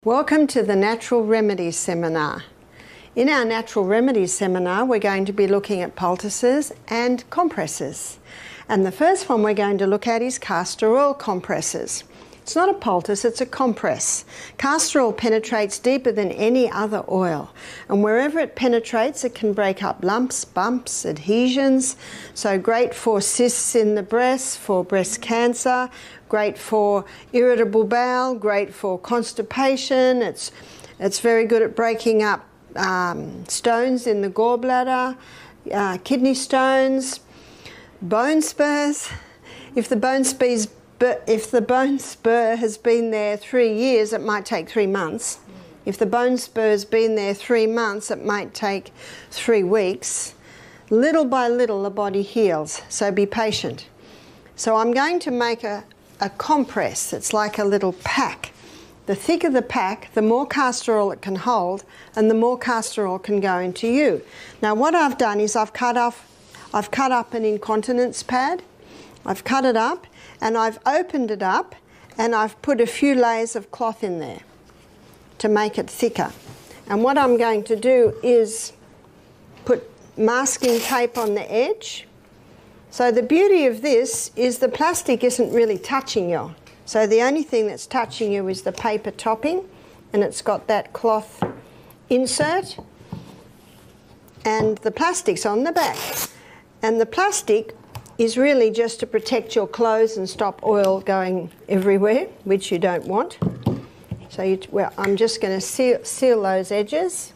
Welcome to the Natural Remedies seminar. In our Natural Remedies seminar, we're going to be looking at poultices and compresses. And the first one we're going to look at is castor oil compresses. It's not a poultice, it's a compress. Castor oil penetrates deeper than any other oil. And wherever it penetrates, it can break up lumps, bumps, adhesions. So great for cysts in the breast, for breast cancer, great for irritable bowel, great for constipation. It's very good at breaking up stones in the gallbladder, kidney stones, bone spurs. If the bone spur has been there 3 years, it might take 3 months. If the bone spur's been there 3 months, it might take 3 weeks. Little by little, the body heals, so be patient. So I'm going to make a compress. It's like a little pack. The thicker the pack, the more castor oil it can hold, and the more castor oil can go into you. Now what I've done is I've cut up an incontinence pad. I've cut it up and I've opened it up and I've put a few layers of cloth in there to make it thicker. And what I'm going to do is put masking tape on the edge. So the beauty of this is the plastic isn't really touching you. So the only thing that's touching you is the paper topping, and it's got that cloth insert, and the plastic's on the back. And the plastic is really just to protect your clothes and stop oil going everywhere, which you don't want. So I'm just going to seal those edges.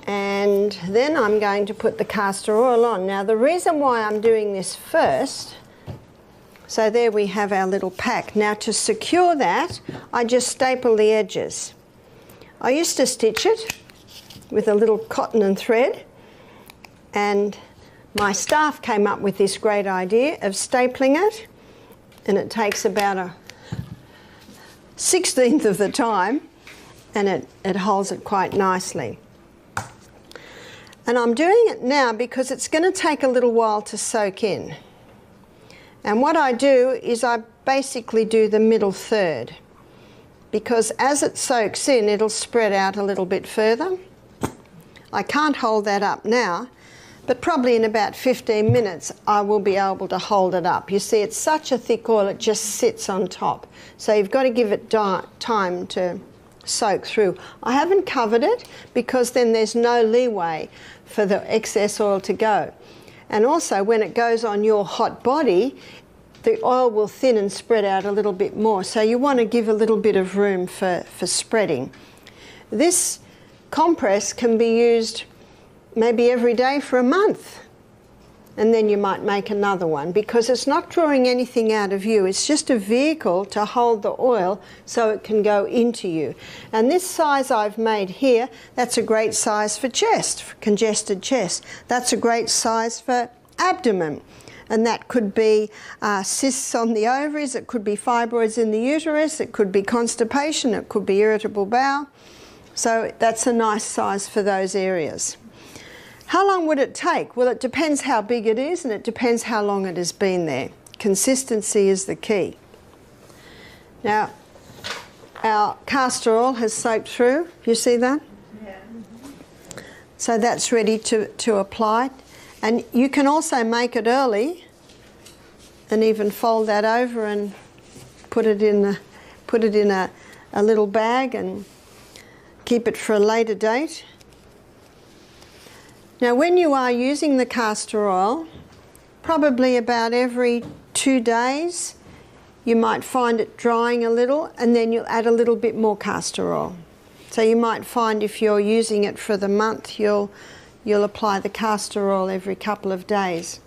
And then I'm going to put the castor oil on. Now the reason why I'm doing this first, so there we have our little pack. Now to secure that, I just staple the edges. I used to stitch it with a little cotton and thread, and my staff came up with this great idea of stapling it, and it takes about a 1/16 of the time, and it holds it quite nicely. And I'm doing it now because it's going to take a little while to soak in. And what I do is I basically do the middle third, because as it soaks in, it'll spread out a little bit further. I can't hold that up now, but probably in about 15 minutes I will be able to hold it up. You see, it's such a thick oil, it just sits on top. So you've got to give it time to soak through. I haven't covered it because then there's no leeway for the excess oil to go. And also when it goes on your hot body, the oil will thin and spread out a little bit more. So you want to give a little bit of room for spreading. This compress can be used maybe every day for a month, and then you might make another one, because it's not drawing anything out of you. It's just a vehicle to hold the oil so it can go into you. And this size I've made here, that's a great size for chest, for congested chest. That's a great size for abdomen. And that could be cysts on the ovaries, it could be fibroids in the uterus, it could be constipation, it could be irritable bowel. So that's a nice size for those areas. How long would it take? Well, it depends how big it is, and it depends how long it has been there. Consistency is the key. Now, our castor oil has soaked through. You see that? Yeah. So that's ready to apply. And you can also make it early and even fold that over and put it in a little bag and keep it for a later date. Now when you are using the castor oil, probably about every 2 days, you might find it drying a little, and then you'll add a little bit more castor oil. So you might find if you're using it for the month, you'll apply the castor oil every couple of days.